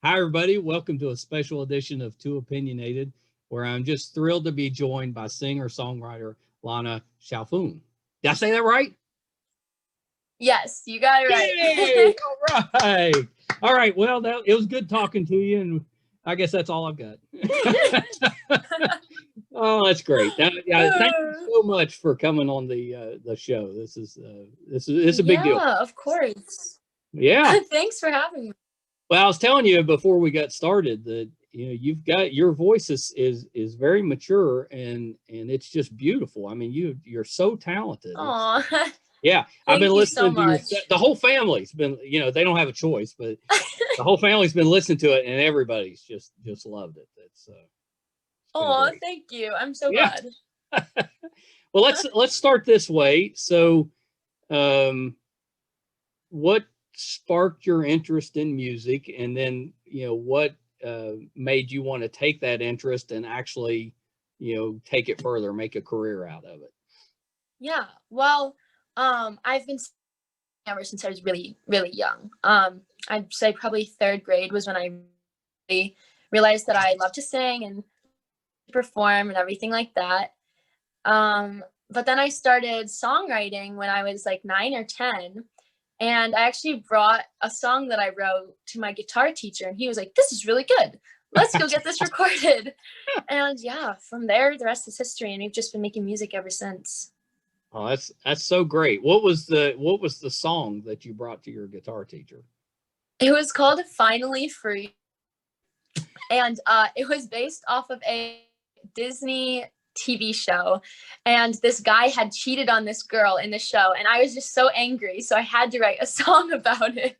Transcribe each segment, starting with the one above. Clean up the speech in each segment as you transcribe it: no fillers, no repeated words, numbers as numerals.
Hi, everybody. Welcome to a special edition of Too Opinionated, where I'm just thrilled to be joined by singer-songwriter Lana Chalfoun. Did I say that right? Yes, you got it right. Yay! All right. All right. Well, it was good talking to you, and I guess that's all I've got. Oh, that's great. Thank you so much for coming on the show. This is a big deal. Yeah, of course. Yeah. Thanks for having me. Well, I was telling you before we got started that you've got your voice is very mature and it's just beautiful. I mean, you're so talented. Aw. Yeah, I've been Thank you so listening to your much. the whole family's been, they don't have a choice, but the whole family's been listening to it and everybody's just loved it. It's Oh, thank you. I'm so glad. Well, let's start this way. So, what sparked your interest in music, and then what made you want to take that interest and actually take it further, make a career out of it? Yeah. Well, I've been singing ever since I was really, really young. I'd say probably third grade was when I really realized that I love to sing and perform and everything like that. But then I started songwriting when I was like 9 or 10. And I actually brought a song that I wrote to my guitar teacher, and he was like, "This is really good. Let's go get this recorded." And yeah, from there, the rest is history, and we've just been making music ever since. Oh, that's so great. What was the song that you brought to your guitar teacher? It was called "Finally Free," and it was based off of a Disney TV show, and this guy had cheated on this girl in the show, and I was just so angry, so I had to write a song about it.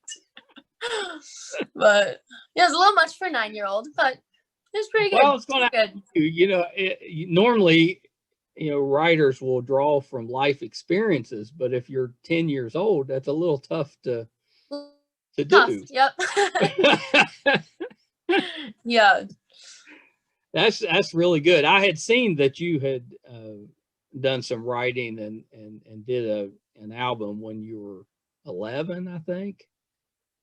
But yeah, it was a little much for a 9-year-old, but it was pretty good. Well, it's going to normally writers will draw from life experiences, but if you're 10 years old, that's a little tough to do. Yep. Yeah. That's really good. I had seen that you had done some writing and did an album when you were 11, I think.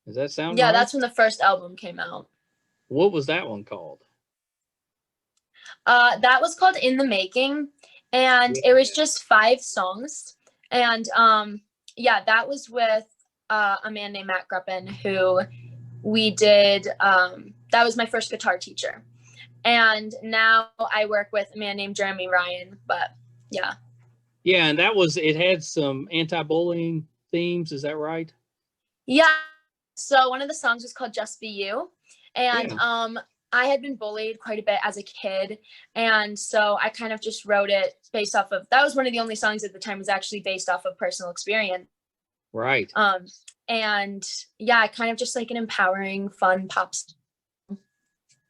Does that sound right? Yeah, that's when the first album came out. What was that one called? That was called In the Making, and it was just 5 songs. And yeah, that was with a man named Matt Gruppen, who we did. That was my first guitar teacher. And now I work with a man named Jeremy Ryan, but yeah. Yeah, and it had some anti-bullying themes, is that right? Yeah. So one of the songs was called Just Be You. And I had been bullied quite a bit as a kid. And so I kind of just wrote it based off of, that was one of the only songs at the time was actually based off of personal experience. Right. And yeah, kind of just like an empowering, fun pop song.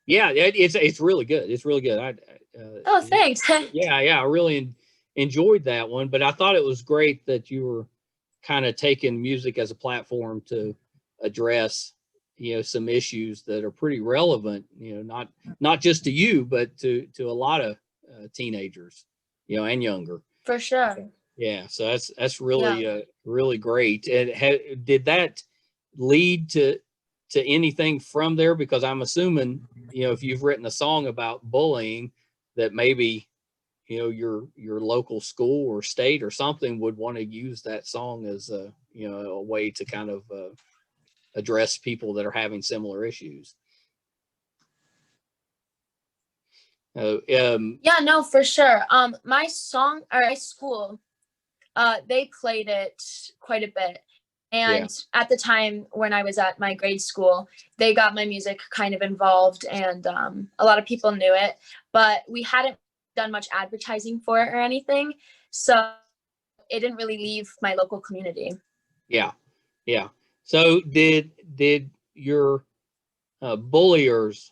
Yeah, it's really good. It's really good. Oh, thanks. Yeah, I really enjoyed that one. But I thought it was great that you were kind of taking music as a platform to address, some issues that are pretty relevant. Not just to you, but to a lot of teenagers, and younger. For sure. Yeah, so that's really really great. And did that lead to anything from there? Because I'm assuming, if you've written a song about bullying, that maybe, your local school or state or something would want to use that song as a way to kind of address people that are having similar issues. Yeah, no, for sure. My song or my school, they played it quite a bit. And at the time when I was at my grade school, they got my music kind of involved, and a lot of people knew it, but we hadn't done much advertising for it or anything. So it didn't really leave my local community. Yeah. So did your bulliers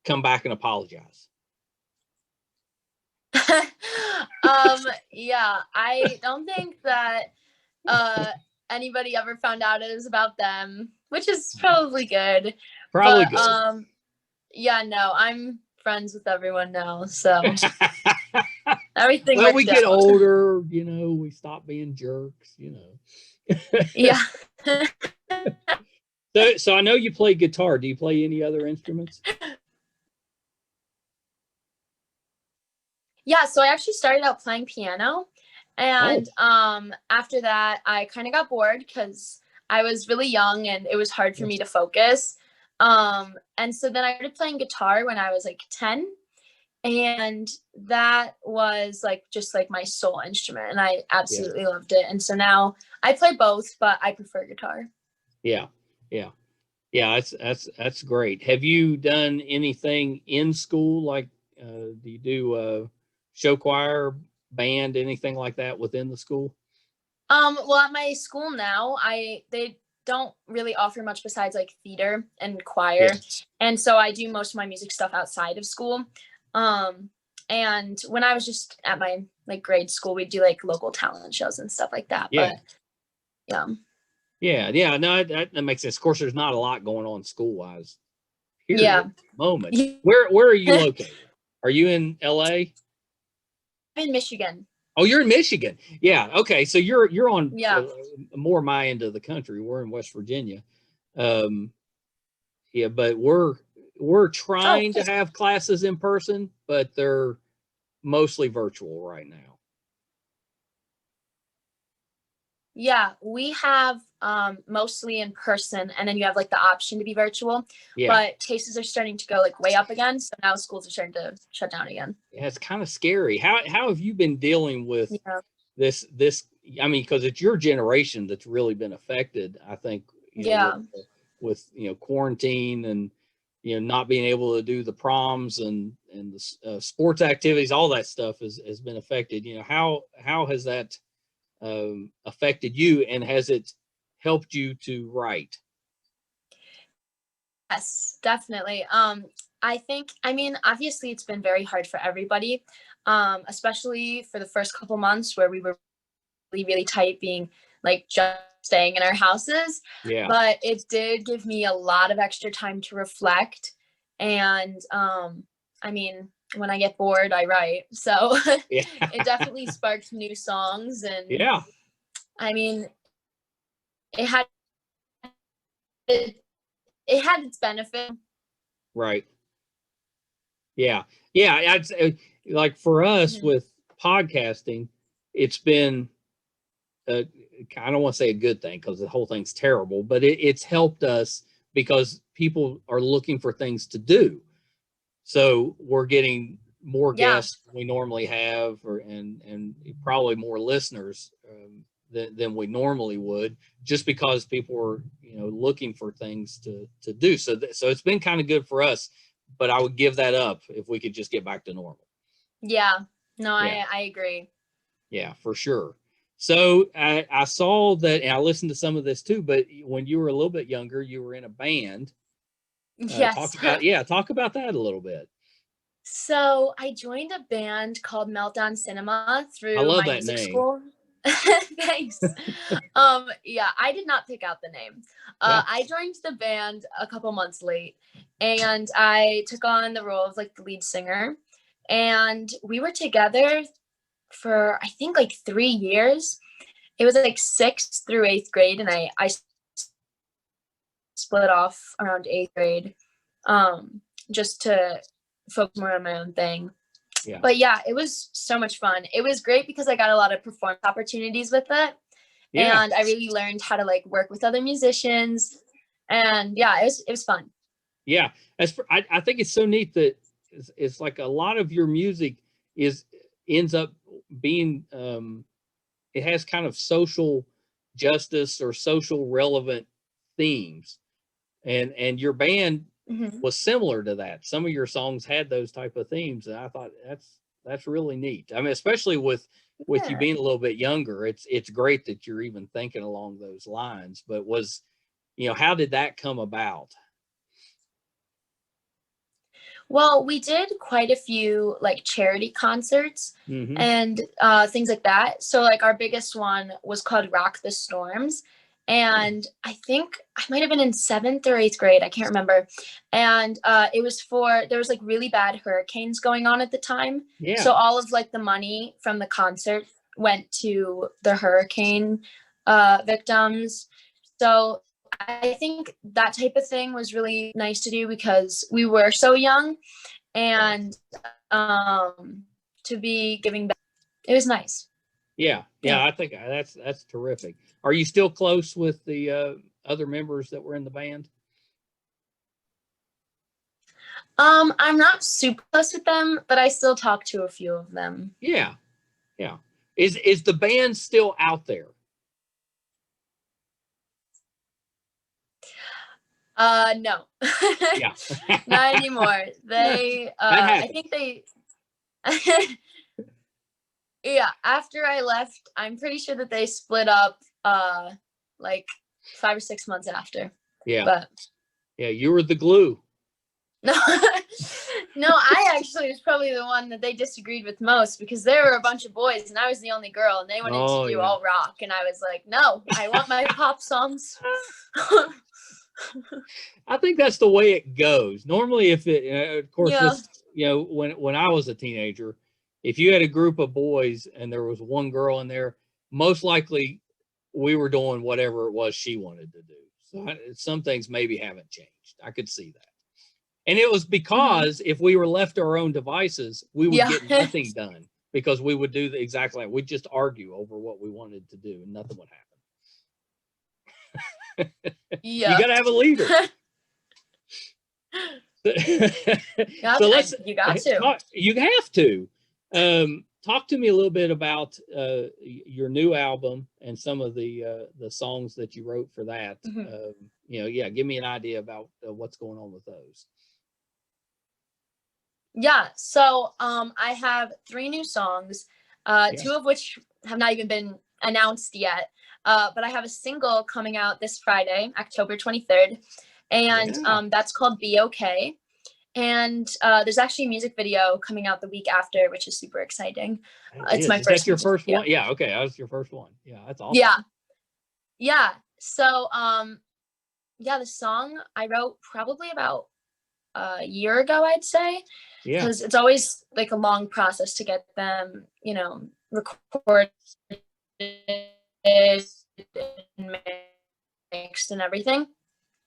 come back and apologize? Yeah, I don't think that anybody ever found out it was about them, which is probably good. Good. Yeah, no, I'm friends with everyone now, so everything. Well, we get older, we stop being jerks, Yeah. So I know you play guitar. Do you play any other instruments? Yeah, so I actually started out playing piano, Oh, and after that I kind of got bored because I was really young and it was hard for me to focus. And so then I started playing guitar when I was like 10, and that was like just like my sole instrument, and I yeah, absolutely loved it. And so now I play both, but I prefer guitar. yeah, yeah, yeah. That's great. Have you done anything in school? Like, do you do show choir, band, anything like that within the school? Well, at my school now, they don't really offer much besides like theater and choir. Yeah, And so I do most of my music stuff outside of school. Um, and when I was just at my like grade school, we'd do like local talent shows and stuff like that. yeah, But yeah. yeah, yeah. No, that makes sense. Of course, there's not a lot going on school wise here at Yeah. the moment. Where are you located? Are you in LA? I'm in Michigan. Oh, you're in Michigan. Yeah. Okay. So you're on Yeah. more my end of the country. We're in West Virginia. Um, yeah, but we're Oh, trying to have classes in person, but they're mostly virtual right now. yeah, we have mostly in person, and then you have like the option to be virtual. Yeah. But cases are starting to go like way up again, so now schools are starting to shut down again. Yeah, it's kind of scary. How have you been dealing with Yeah. this? I mean, because it's your generation that's really been affected. I think Yeah. with quarantine and not being able to do the proms and the sports activities, all that stuff has been affected. How has that affected you, and has it helped you to write? Yes, definitely. I mean, obviously it's been very hard for everybody, especially for the first couple months where we were really, really tight, being like just staying in our houses. Yeah. But it did give me a lot of extra time to reflect. And I mean, when I get bored, I write. So Yeah. it definitely sparked new songs. And Yeah. I mean, it had it, it had its benefit. Right. Yeah. Yeah. I'd say, like for us Mhm. with podcasting, it's been a, I don't want to say a good thing because the whole thing's terrible, but it's helped us because people are looking for things to do. So we're getting more Yeah. guests than we normally have, and probably more listeners than we normally would, just because people are looking for things to do. So it's been kind of good for us, but I would give that up if we could just get back to normal. Yeah. No, Yeah, I agree. yeah, for sure. So I saw that, and I listened to some of this too. But when you were a little bit younger, you were in a band. Yes. Talk about that a little bit. So I joined a band called Meltdown Cinema I through love my that music name. school. Thanks. Yeah, I did not pick out the name. Yeah. I joined the band a couple months late, and I took on the role of like the lead singer. And we were together for I think like 3 years. It was like sixth through eighth grade, and I split off around eighth grade, just to focus more on my own thing. Yeah. But yeah, it was so much fun. It was great because I got a lot of performance opportunities with it. Yeah. And I really learned how to like work with other musicians. And yeah, it was fun. Yeah. I think it's so neat that it's like a lot of your music is ends up being it has kind of social justice or social relevant themes, and your band Mm-hmm. was similar to that. Some of your songs had those type of themes, and I thought that's really neat. I mean, especially with you Yeah. being a little bit younger, it's great that you're even thinking along those lines. But how did that come about? Well, we did quite a few like charity concerts Mm-hmm. and things like that. So like our biggest one was called Rock the Storms. And I think I might have been in seventh or eighth grade. I can't remember. And it was there was like really bad hurricanes going on at the time. So Yeah. all of like the money from the concert went to the hurricane victims. So I think that type of thing was really nice to do because we were so young, and to be giving back, it was nice. Yeah. I think that's terrific. Are you still close with the other members that were in the band? I'm not super close with them, but I still talk to a few of them. Yeah. Is the band still out there? No. Yeah. Not anymore. They I think they yeah, after I left, I'm pretty sure that they split up like 5 or 6 months after. Yeah. But yeah, you were the glue. no, I actually was probably the one that they disagreed with most because there were a bunch of boys and I was the only girl and they wanted to do all rock and I was like, no, I want my pop songs. I think that's the way it goes. Normally, if it, of course, this, when I was a teenager, if you had a group of boys and there was one girl in there, most likely we were doing whatever it was she wanted to do. So some things maybe haven't changed. I could see that. And it was because if we were left to our own devices, we would get nothing done because we would do exactly like we'd just argue over what we wanted to do and nothing would happen. You got to have a leader. So let's. You got to. You have to. Talk to me a little bit about your new album and some of the songs that you wrote for that. Give me an idea about what's going on with those. Yeah, so I have 3 new songs, 2 of which have not even been announced yet. But I have a single coming out this Friday, October 23rd, and that's called Be Okay. And there's actually a music video coming out the week after, which is super exciting. It's my first. That's your first one? Yeah, okay, that was your first one. Yeah, that's awesome. Yeah. So, the song I wrote probably about a year ago, I'd say. Yeah. Because it's always like a long process to get them, recorded and mixed and everything.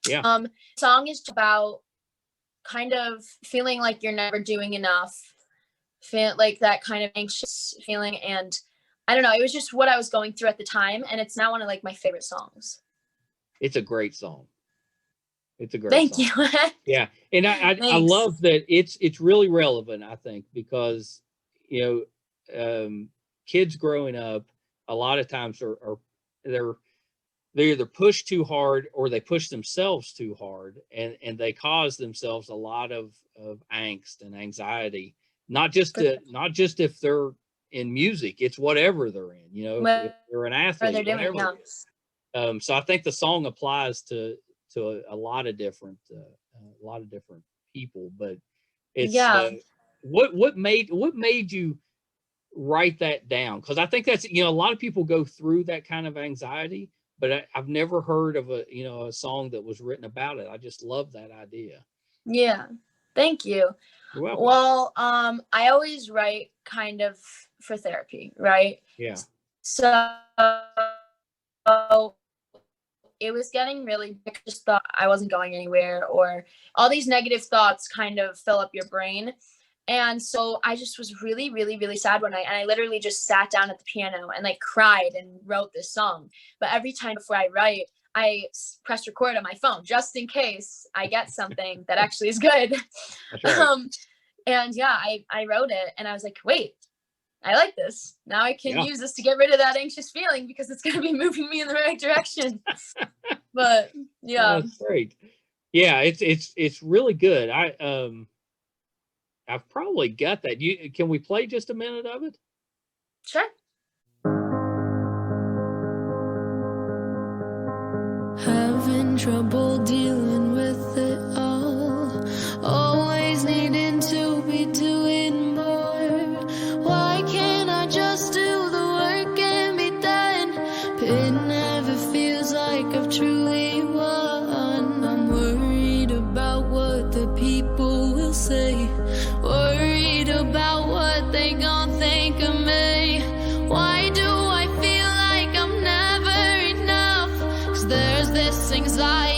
Yeah. Song is about kind of feeling like you're never doing enough, feel like that kind of anxious feeling, and I don't know, it was just what I was going through at the time, and it's now one of like my favorite songs. It's a great song. It's a great Thank song. you. Yeah, and I love that it's really relevant, I think, because kids growing up a lot of times are they're either pushed too hard or they push themselves too hard, and they cause themselves a lot of angst and anxiety. Not just if they're in music, it's whatever they're in. If they're an athlete, whatever. So I think the song applies to a lot of different people. But it's what made you write that down? Because I think that's a lot of people go through that kind of anxiety. But I've never heard of a song that was written about it. I just love that idea. Yeah, thank you. You're welcome. Well, I always write kind of for therapy, right? Yeah. So it was getting really, just thought I wasn't going anywhere, or all these negative thoughts kind of fill up your brain. And so I just was really, really, really sad one night. And I literally just sat down at the piano and like cried and wrote this song. But every time before I write, I press record on my phone just in case I get something that actually is good. That's right. And I wrote it and I was like, wait, I like this. Now I can use this to get rid of that anxious feeling because it's going to be moving me in the right direction. But yeah. That's great. Yeah, it's really good. I've probably got that. Can we play just a minute of it? Sure. Having trouble dealing with it all. Always needing to be doing more. Why can't I just do the work and be done? But it never feels like I've truly won. I'm worried about what the people will say. Worried about what they gon' think of me. Why do I feel like I'm never enough? 'Cause there's this anxiety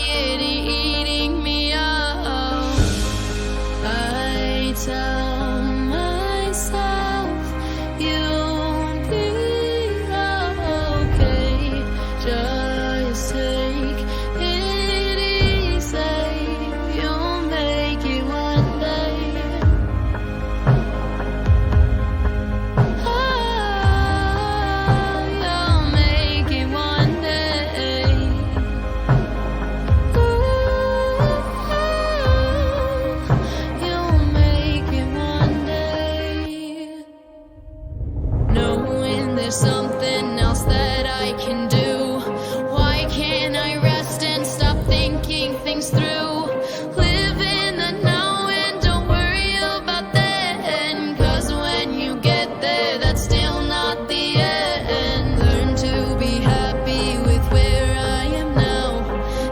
things through. Live in the now and don't worry about then, 'cause when you get there, that's still not the end. Learn to be happy with where I am now.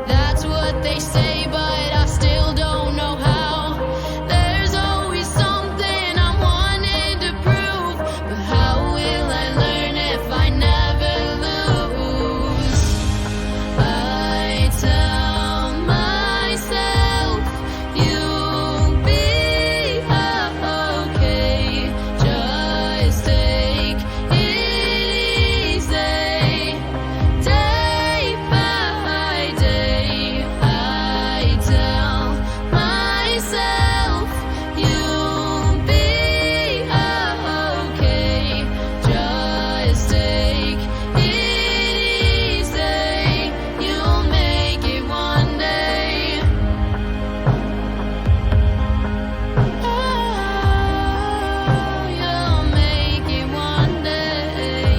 That's what they say, but I still don't know how. There's always something I'm wanting to prove, but how will I learn if I never lose? I tell myself you'll be okay. Just take it easy, day by day. I tell myself you'll be okay. Just take it easy, you'll make it one day. Oh, you'll make it one day.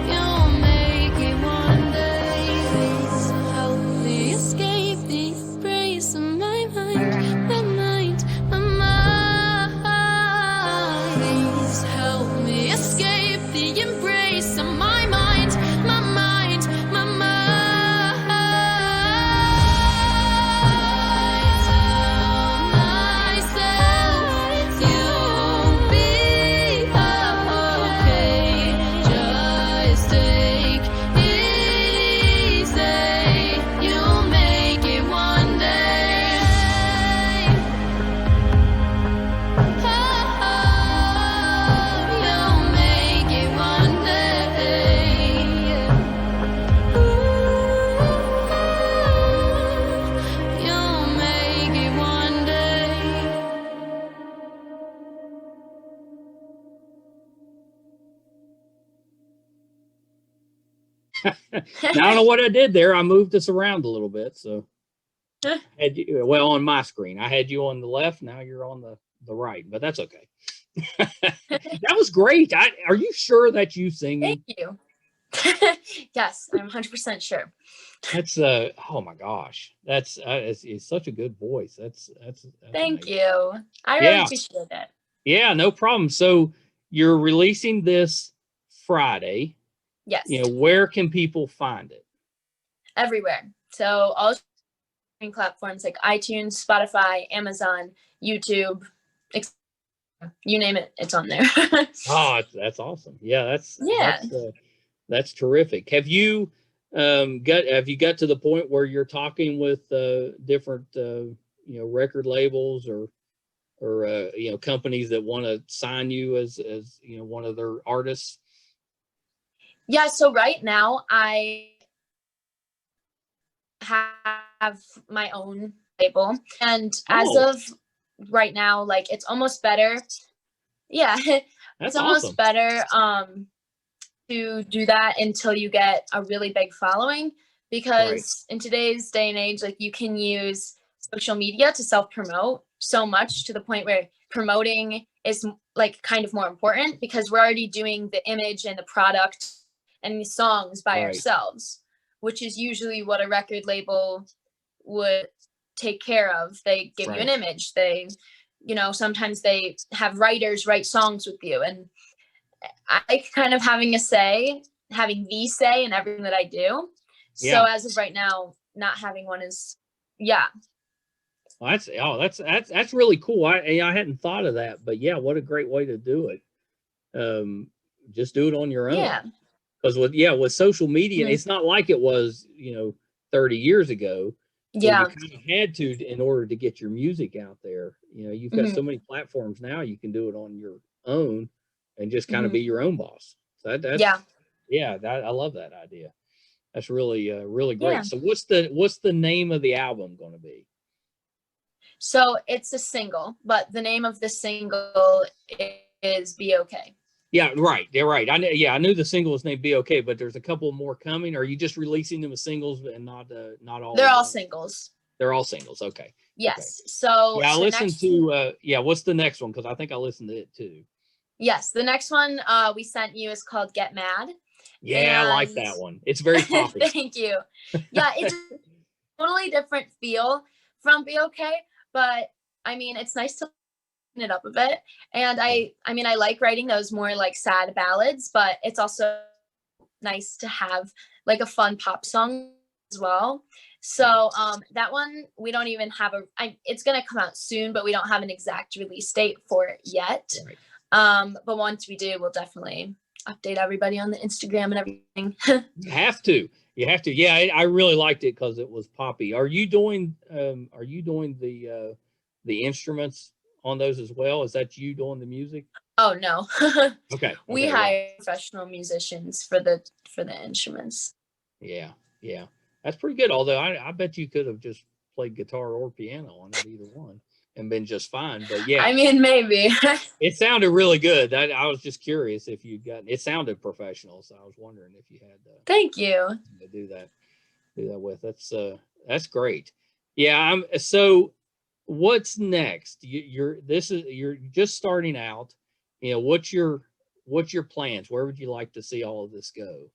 You'll make it one day. Please help me escape the embrace of my mind, my mind, my mind. Please help me escape the embrace of my mind, my mind, my mind. I tell myself you'll be okay. Just take it easy, you'll make it one day. Oh, you'll make it one day. You'll make it one day. Now, I don't know what I did there. I moved this around a little bit. So had you, well, on my screen, I had you on the left. Now you're on the right, but that's okay. That was great. Are you sure that you singing? Thank you. Yes, I'm 100% sure. That's oh my gosh, that's it's such a good voice. That's Thank amazing. you. I really Yeah. appreciate it. Yeah, no problem. So you're releasing this Friday. Yes, You know, where can people find it? everywhere. So all streaming platforms like iTunes, Spotify, Amazon, YouTube, you name it, it's on there. Oh, that's awesome. Yeah, Yeah. that's terrific. Have you got to the point where you're talking with different record labels or companies that want to sign you as one of their artists? Yeah, so right now I have my own label, and as Oh. of right now, like it's almost better. Yeah, That's it's almost awesome. better to do that until you get a really big following, because in today's day and age, like you can use social media to self-promote so much to the point where promoting is like kind of more important, because we're already doing the image and the product and the songs by ourselves, which is usually what a record label would take care of. They give you an image. They, sometimes they have writers write songs with you. And I kind of having the say in everything that I do. Yeah. So as of right now, not having one is, yeah. Well, that's really cool. I hadn't thought of that, but yeah, what a great way to do it. Just do it on your own. Yeah. Because with social media, it's not like it was, 30 years ago. Yeah. You kind of had to in order to get your music out there. You've got so many platforms now, you can do it on your own and just kind of be your own boss. So I love that idea. That's really, really great. Yeah. So what's the name of the album going to be? So it's a single, but the name of the single is Be Okay. Yeah, right. They're right. I knew the single was named Be Okay, but there's a couple more coming. Are you just releasing them as singles and not all? They're all singles. They're all singles. Okay. Yes. Okay. So I listened to what's the next one? Because I think I listened to it too. Yes, the next one we sent you is called Get Mad. Yeah, I like that one. It's very poppy. Thank you. Yeah, it's a totally different feel from Be Okay, but I mean, it's nice to lighten it up a bit. And I mean, I like writing those more like sad ballads, but it's also nice to have like a fun pop song as well. So that one, we don't even have it's going to come out soon, but we don't have an exact release date for it yet. Right. But once we do, we'll definitely update everybody on the Instagram and everything. You have to. Yeah, I really liked it because it was poppy. Are you doing the instruments on those as well? Is that you doing the music? Oh no. Okay. We hire professional musicians for the instruments. Yeah. That's pretty good. Although I bet you could have just played guitar or piano on it, either one, and been just fine. But yeah, I mean, maybe. It sounded really good. I was just curious if you got. It sounded professional, so I was wondering if you had. Thank you. To do that with. That's great. Yeah. So what's next? You're just starting out. You know, what's your plans? Where would you like to see all of this go?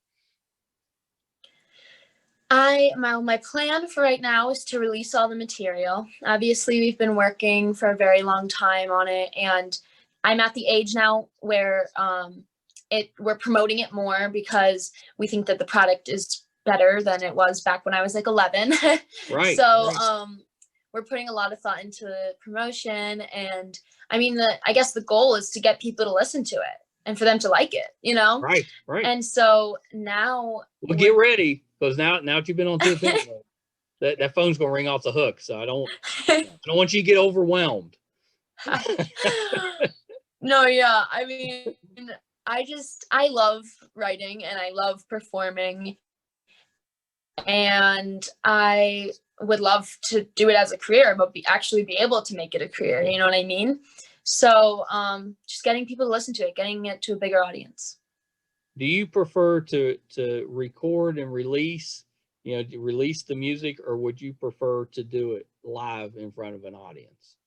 My plan for right now is to release all the material. Obviously, we've been working for a very long time on it, and I'm at the age now where we're promoting it more because we think that the product is better than it was back when I was like 11. Right. So right. We're putting a lot of thought into the promotion, and I mean, I guess the goal is to get people to listen to it and for them to like it, you know? Right. And so now, well, get ready, because now that you've been on Too Opinionated, that phone's gonna ring off the hook. So I don't want you to get overwhelmed. No, yeah. I mean, I love writing and I love performing, and I would love to do it as a career, but actually be able to make it a career. You know what I mean? So just getting people to listen to it, getting it to a bigger audience. Do you prefer to record and release, release the music, or would you prefer to do it live in front of an audience?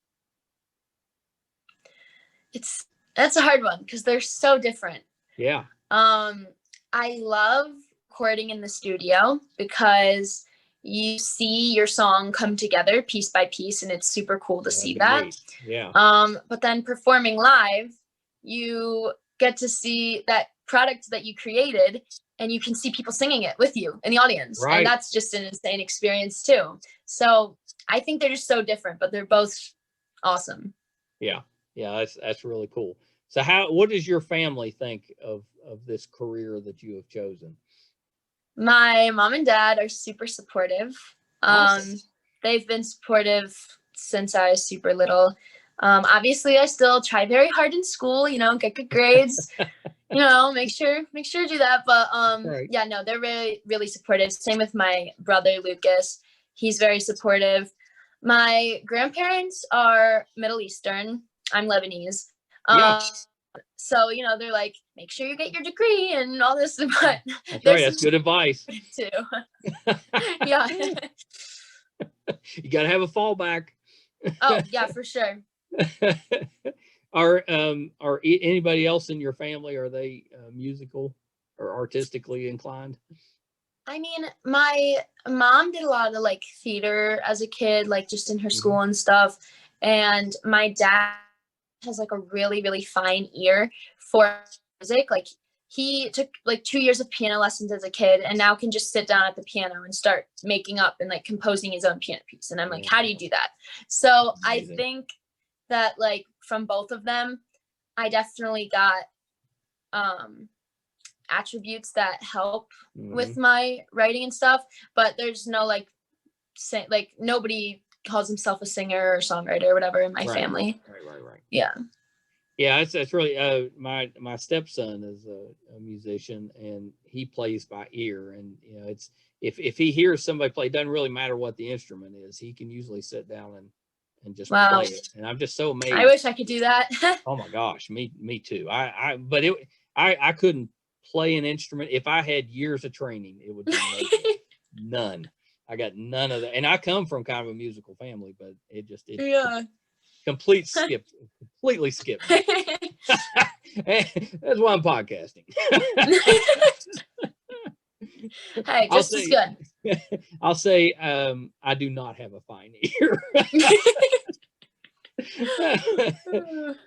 That's a hard one because they're so different. Yeah. I love recording in the studio because you see your song come together piece by piece, and it's super cool to see that. Neat. Yeah. But then performing live, you get to see that product that you created, and you can see people singing it with you in the audience. Right. And that's just an insane experience too. So I think they're just so different, but they're both awesome. Yeah. That's really cool. So what does your family think of this career that you have chosen? My mom and dad are super supportive. Awesome. They've been supportive since I was super little. Obviously I still try very hard in school, get good grades, make sure to do that. But right. Yeah, no, they're really, really supportive. Same with my brother, Lucas. He's very supportive. My grandparents are Middle Eastern. I'm Lebanese. Yeah. So, they're like, make sure you get your degree and all this. But that's right. That's good advice. Too. Yeah. You got to have a fallback. Oh, yeah, for sure. Are anybody else in your family, are they musical or artistically inclined? I mean, my mom did a lot of like theater as a kid, like just in her school and stuff. And my dad has like a really, really fine ear for music. Like he took like 2 years of piano lessons as a kid, and now can just sit down at the piano and start making up and like composing his own piano piece. And I'm like, how do you do that? So amazing. I think that like from both of them, I definitely got attributes that help with my writing and stuff, but there's no like nobody calls himself a singer or songwriter or whatever in my family. Right. Yeah, that's really my stepson is a musician, and he plays by ear, and it's if he hears somebody play, it doesn't really matter what the instrument is, he can usually sit down and just play it. And I'm just so amazed. I wish I could do that. Oh my gosh, me too. I couldn't play an instrument if I had years of training. It would be none. I got none of that, and I come from kind of a musical family, but it yeah. completely skipped. That's why I'm podcasting. Hey, just as good. I'll say I do not have a fine ear.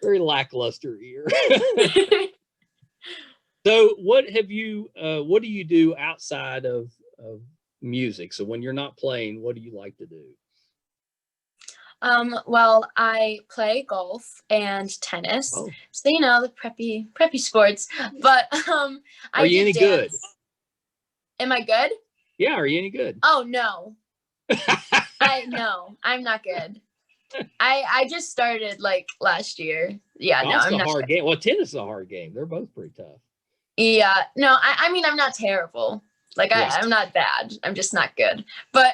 Very lackluster ear. So what do you do outside of music? So when you're not playing, what do you like to do? Well, I play golf and tennis. Oh. So, you know, the preppy sports. But Are you any good? Am I good? Yeah, are you any good? Oh no. No, I'm not good. I just started like last year. Yeah, no, I'm not. A hard game. Well, tennis is a hard game. They're both pretty tough. Yeah, no, I mean, I'm not terrible. Like I'm not bad. I'm just not good. But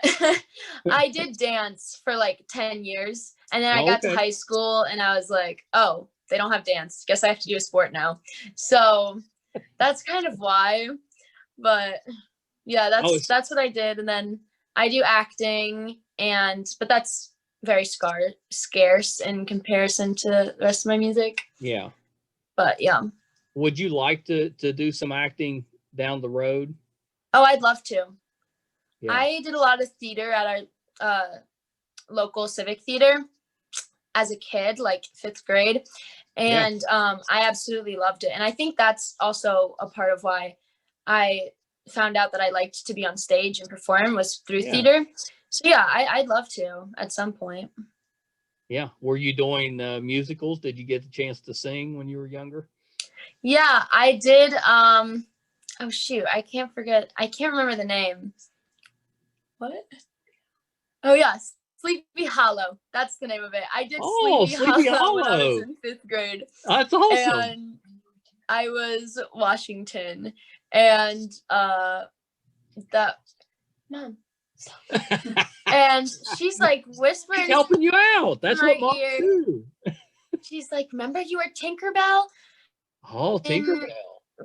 I did dance for like 10 years. And then I got to high school and I was like, oh, they don't have dance. Guess I have to do a sport now. So that's kind of why. But yeah, that's what I did. And then I do acting but that's very scarce in comparison to the rest of my music. Yeah. But yeah. Would you like to do some acting down the road? Oh, I'd love to. Yeah. I did a lot of theater at our local civic theater as a kid, like 5th grade. And I absolutely loved it. And I think that's also a part of why I found out that I liked to be on stage and perform was through theater. So yeah, I'd love to at some point. Yeah. Were you doing musicals? Did you get the chance to sing when you were younger? Yeah, I did. Oh shoot, I can't remember the name. What? Oh yes, Sleepy Hollow. That's the name of it. I did Sleepy Hollow when I was in 5th grade. That's awesome. And I was Washington, and that mom. And she's like whispering. She's helping you out. That's what moms do. She's like, remember you were Tinkerbell? Oh, Tinkerbell.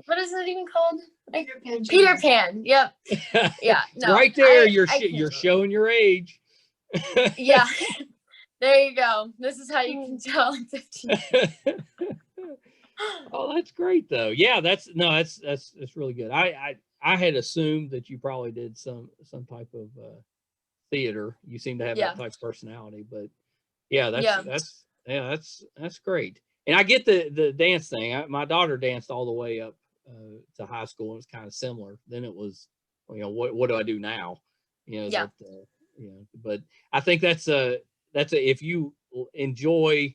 What is it even called? Peter Pan. Yep. Yeah. No. Right there, you're showing your age. Yeah. There you go. This is how you can tell I'm 15. Oh, that's great though. Yeah, that's really good. I had assumed that you probably did some type of theater. You seem to have that type of personality, but that's great. And I get the dance thing. My daughter danced all the way up to high school. It was kind of similar. Then it was, what do I do now? But I think that's if you enjoy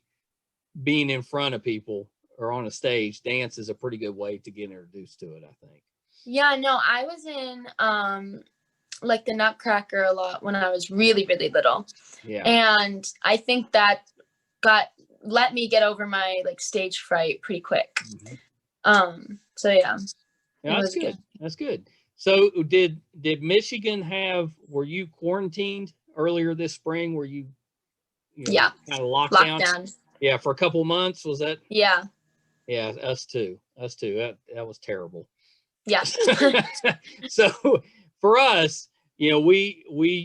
being in front of people or on a stage, dance is a pretty good way to get introduced to it, I think. Yeah, no, I was in like the Nutcracker a lot when I was really, really little. Yeah. And I think that let me get over my like stage fright pretty quick. Mm-hmm. So yeah. That's good. That's good. So did were you quarantined earlier this spring? Were you kind of locked down? Yeah, for a couple months, was that? Yeah. Yeah, us too. That was terrible. Yeah. So for us, we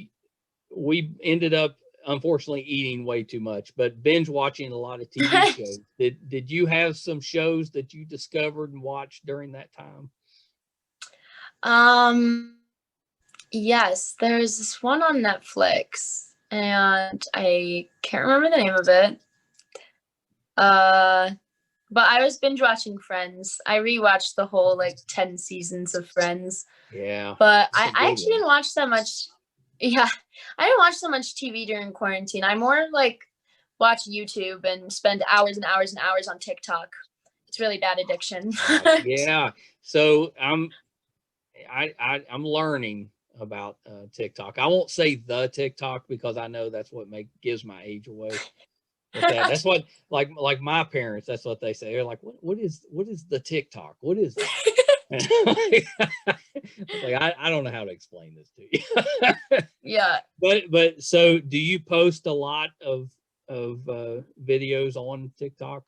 ended up unfortunately eating way too much, but binge watching a lot of TV shows. Did you have some shows that you discovered and watched during that time? Yes, there's this one on Netflix and I can't remember the name of it. But I was binge watching Friends. I rewatched the whole 10 seasons of Friends. Yeah. But I actually didn't watch that much. Yeah, I didn't watch so much TV during quarantine. I more watch YouTube and spend hours and hours and hours on TikTok. It's really bad addiction. Yeah. So I'm learning about TikTok. I won't say the TikTok because I know that's what gives my age away. That's what like my parents, that's what they say. They're like, what is the TikTok? What is that? I don't know how to explain this to you. Yeah. But so do you post a lot of videos on TikTok?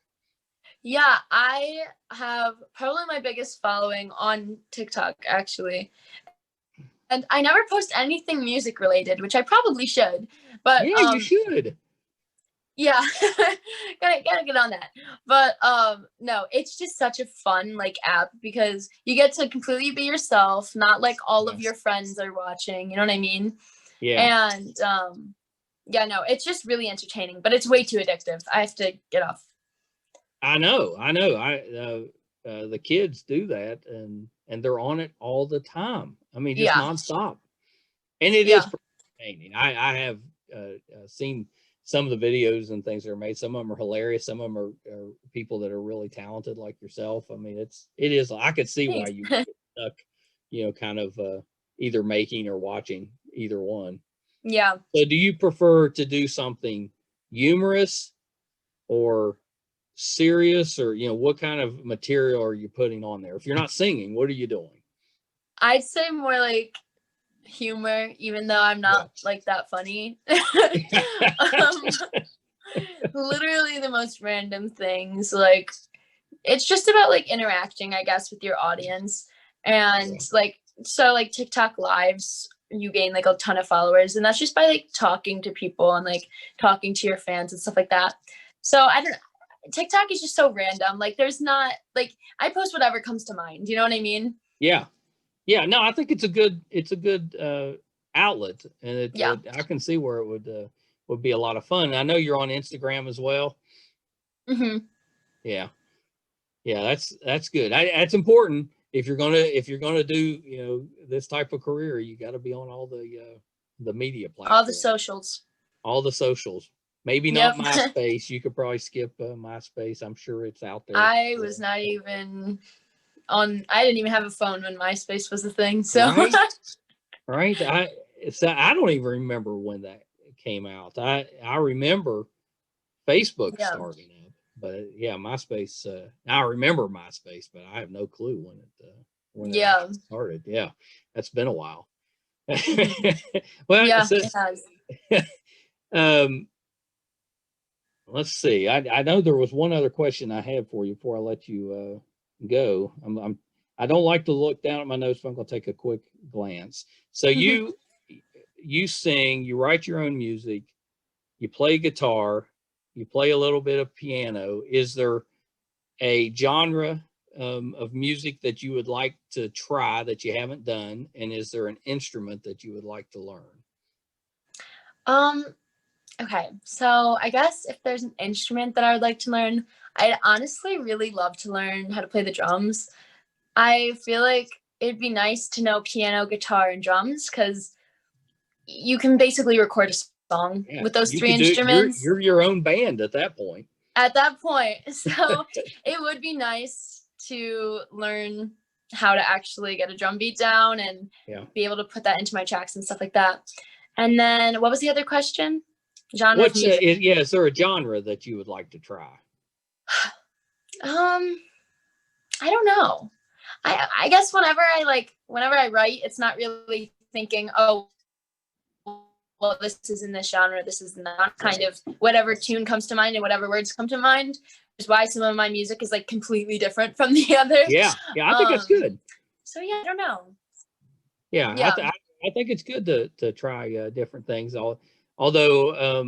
Yeah, I have probably my biggest following on TikTok actually. And I never post anything music related, which I probably should. But yeah, you should. Yeah, gotta get on that. But no, it's just such a fun like app because you get to completely be yourself, not like all of Yes. your friends are watching, you know what I mean? Yeah. And yeah, no, it's just really entertaining, but it's way too addictive. I have to get off. I know. The kids do that, and they're on it all the time. I mean, just Yeah. nonstop. And it Yeah. is entertaining. I have seen some of the videos and things that are made. Some of them are hilarious. Some of them are people that are really talented like yourself. I mean, it is. I could see why Thanks. you get stuck, kind of either making or watching either one. Yeah. So do you prefer to do something humorous or serious, or what kind of material are you putting on there? If you're not singing, what are you doing? I'd say more like humor, even though I'm not like that funny. Literally the most random things. Like it's just about like interacting, I guess, with your audience. And like TikTok lives, you gain like a ton of followers, and that's just by like talking to people and like talking to your fans and stuff like that. So I don't know. TikTok is just so random. Like there's not like I post whatever comes to mind. You know what I mean? Yeah. No, I think it's a good outlet, and I can see where it would be a lot of fun. I know you're on Instagram as well. Mm-hmm. Yeah, that's good. That's important if you're gonna do this type of career. You got to be on all the media platforms, All the socials. all the socials. Maybe not MySpace. You could probably skip MySpace. I'm sure it's out there. I was not even on. I didn't even have a phone when MySpace was a thing. So right. I don't even remember when that came out. I remember Facebook starting up, but MySpace. I remember MySpace, but I have no clue when it actually started. Yeah, that's been a while. Well, it has. Let's see. I know there was one other question I had for you before I let you go. I don't like to look down at my notes, but I'm going to take a quick glance. So you sing, you write your own music, you play guitar, you play a little bit of piano. Is there a genre of music that you would like to try that you haven't done? And is there an instrument that you would like to learn? Okay, so I guess if there's an instrument that I would like to learn, I'd honestly really love to learn how to play the drums. I feel like it'd be nice to know piano, guitar, and drums because you can basically record a song with those three instruments. You're your own band at that point. At that point. So it would be nice to learn how to actually get a drum beat down and be able to put that into my tracks and stuff like that. And then what was the other question? Genre of music. Is there a genre that you would like to try? I don't know. I guess whenever I write, it's not really thinking, oh, well, this is in this genre, this is not, kind of whatever tune comes to mind and whatever words come to mind, which is why some of my music is like completely different from the other. Yeah, I think that's good. So I don't know. I think it's good to try different things. Although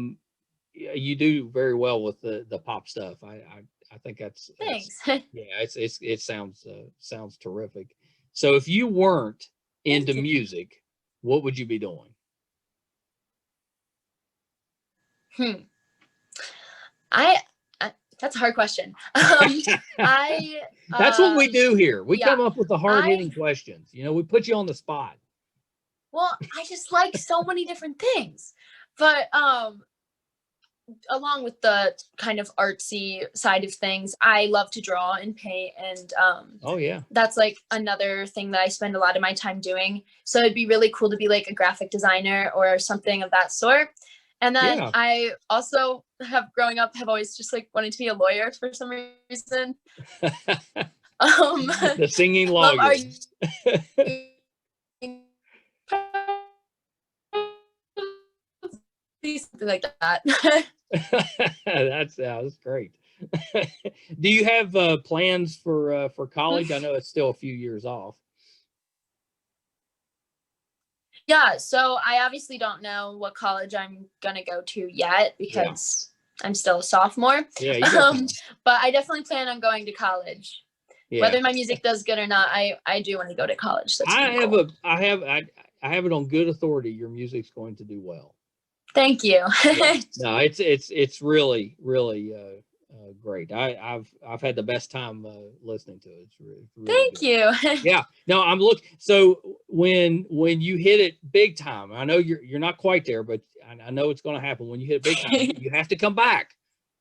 you do very well with the pop stuff. I think that's thanks. It sounds terrific. So if you weren't into music, what would you be doing? That's a hard question. That's what we do here. We come up with the hard-hitting questions. We put you on the spot. Well, I just like so many different things, but along with the kind of artsy side of things, I love to draw and paint, and that's like another thing that I spend a lot of my time doing. So it'd be really cool to be like a graphic designer or something of that sort. And then I also growing up have always just like wanted to be a lawyer for some reason. The singing lawyer. Something like that. That's great. Do you have plans for college? I know it's still a few years off. Yeah, so I obviously don't know what college I'm gonna go to yet because I'm still a sophomore. Yeah, you got time. But I definitely plan on going to college. Yeah. Whether my music does good or not, I do want to go to college. That's I have cool. I have it on good authority. Your music's going to do well. Thank you. Yeah. No, it's really great. I've had the best time listening to it. It's really Thank good. you. Yeah. No, I'm looking. So when you hit it big time, I know you're not quite there, but I know it's going to happen. When you hit it big time, you have to come back.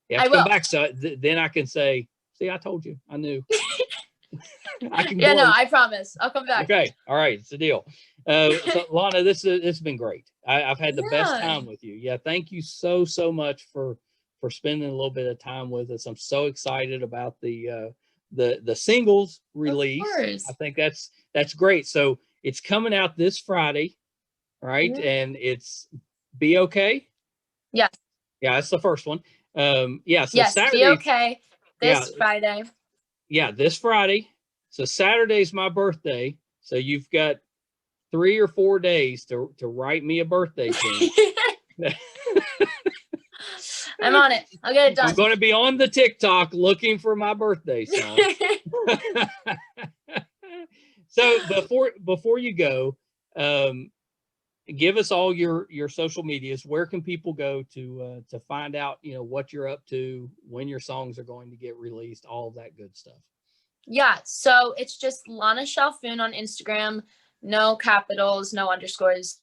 You have to come back. So then I can say, see, I told you, I knew. I can yeah, no, I promise. I'll come back. Okay. All right. It's the deal. So Lana, this has been great. I've had the best time with you. Yeah. Thank you so much for spending a little bit of time with us. I'm so excited about the singles release. Of course. I think that's great. So it's coming out this Friday, right? Mm-hmm. And it's Be Okay. Yes. Yeah, that's the first one. So yes, Saturday. Be Okay. This Friday. Yeah, this Friday. So Saturday's my birthday. So you've got 3 or 4 days to write me a birthday tune. I'm on it. I'll get it done. I'm going to be on the TikTok looking for my birthday song. So before you go, give us all your social medias. Where can people go to find out, what you're up to, when your songs are going to get released, all of that good stuff? Yeah, so it's just Lana Chalfoun on Instagram. No capitals, no underscores,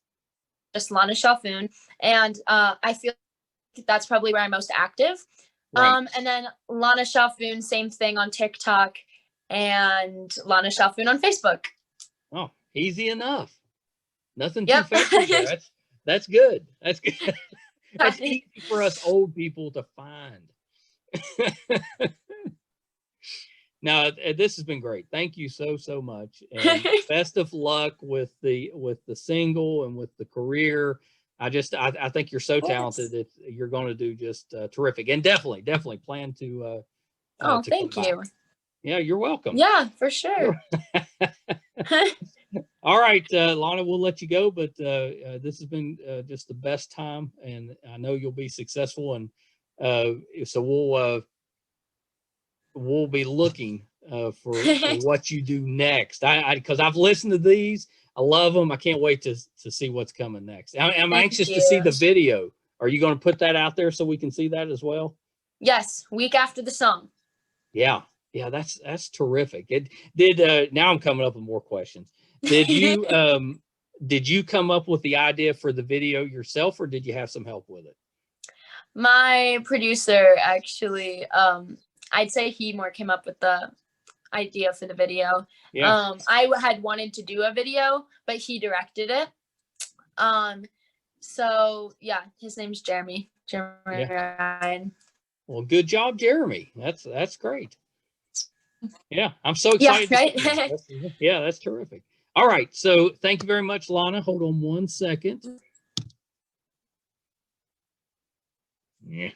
just Lana Chalfoun. And I feel like that's probably where I'm most active. Right. And then Lana Chalfoun, same thing on TikTok, and Lana Chalfoun on Facebook. Oh, easy enough. Nothing too fancy there. That's good. That's good. That's easy for us old people to find. Now, this has been great. Thank you so much, and best of luck with the single and with the career. I think you're so talented that you're going to do just terrific, and definitely plan to. Thank you. Yeah, you're welcome. Yeah, for sure. All right, Lana, we'll let you go, but this has been just the best time, and I know you'll be successful, and so we'll be looking for what you do next. Because I've listened to these, I love them. I can't wait to see what's coming next. I'm anxious to see the video. Are you going to put that out there so we can see that as well? Yes, week after the song. Yeah, that's terrific. It did. Now I'm coming up with more questions. Did you come up with the idea for the video yourself, or did you have some help with it? My producer actually. I'd say he more came up with the idea for the video. Yeah. I had wanted to do a video, but he directed it. So yeah, his name's Jeremy. Ryan. Well, good job, Jeremy. That's great. Yeah, I'm so excited. Yeah, right? Yeah, that's terrific. All right, so thank you very much, Lana. Hold on one second. Yeah.